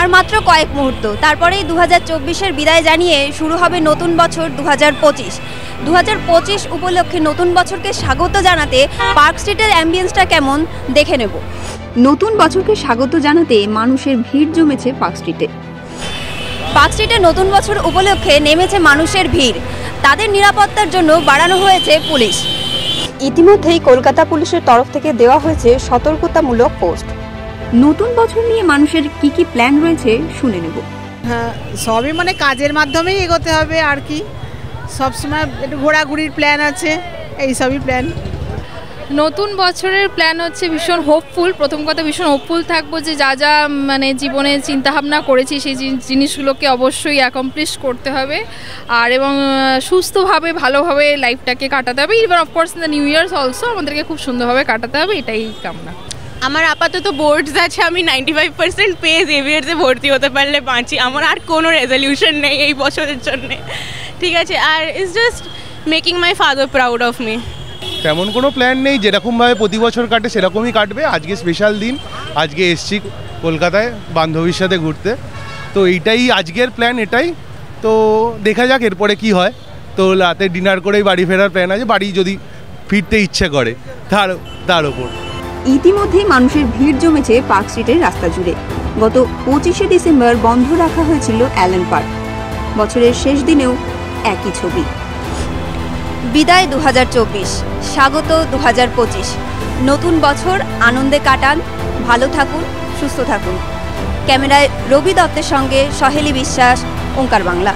আর মাত্র কয়েক মুহূর্ত, তারপরেই 2024-এর বিদায় জানিয়ে শুরু হবে নতুন বছর 2025। 2025 উপলক্ষে নতুন বছরকে স্বাগত জানাতে পার্ক স্ট্রিটের অ্যাম্বিয়েন্সটা কেমন দেখে নেব। নতুন বছরকে স্বাগত জানাতে মানুষের ভিড় জমেছে পার্ক স্ট্রিটে। পার্ক স্ট্রিটে নতুন বছর উপলক্ষে নেমেছে মানুষের ভিড়। তাদের নিরাপত্তার জন্য বাড়ানো হয়েছে পুলিশ। ইতিমধ্যেই কলকাতা পুলিশের তরফ থেকে দেওয়া হয়েছে সতর্কতামূলক পোস্ট। নতুন বছর নিয়ে মানুষের কি কি প্ল্যান রয়েছে শুনে নেব। হ্যাঁ, সবই মানে কাজের মাধ্যমেই এগোতে হবে আর কি। সবসময় একটু ঘোরাঘুরির প্ল্যান আছে, এইসবই প্ল্যান। নতুন বছরের প্ল্যান হচ্ছে ভীষণ হোপফুল। প্রথম কথা ভীষণ হোপফুল থাকবো যে যা যা মানে জীবনে চিন্তাভাবনা করেছি সেই জিনিসগুলোকে অবশ্যই অ্যাকমপ্লিশ করতে হবে আর এবং সুস্থভাবে ভালোভাবে লাইফটাকে কাটাতে হবে। Even of course in the new years also আমাদেরকে খুব সুন্দরভাবে কাটাতে হবে, এটাই কামনা। আমার আপাতত বোর্ডস আছে, আমি 95% পেয়ে জেভিয়ার্সে ভর্তি হতে পারলে বাঁচি। আমার আর কোনো রেজলিউশন নেই এই বছরের জন্যে, ঠিক আছে। আর it's just making my father proud of me. তেমন কোনো প্ল্যান নেই, যেরকমভাবে প্রতি বছর কাটে সেরকমই কাটবে। আজকে স্পেশাল দিন, আজকে এসছি কলকাতায় বান্ধবীর সাথে ঘুরতে, তো এইটাই আজকের প্ল্যান, এটাই। তো দেখা যাক এরপরে কি হয়। তো রাতে ডিনার করেই বাড়ি ফেরার প্ল্যান আছে, বাড়ি যদি ফিরতে ইচ্ছে করে তার ওপর। ইতিমধ্যেই মানুষের ভিড় জমেছে পার্ক স্ট্রিটের রাস্তা জুড়ে। গত 25শে ডিসেম্বর বন্ধ রাখা হয়েছিল অ্যালেন পার্ক। বছরের শেষ দিনেও একই ছবি। বিদায় 2024, স্বাগত 2025। নতুন বছর আনন্দে কাটান, ভালো থাকুন, সুস্থ থাকুন। ক্যামেরায় রবি দত্তের সঙ্গে সহেলি বিশ্বাস, ওঙ্কার বাংলা।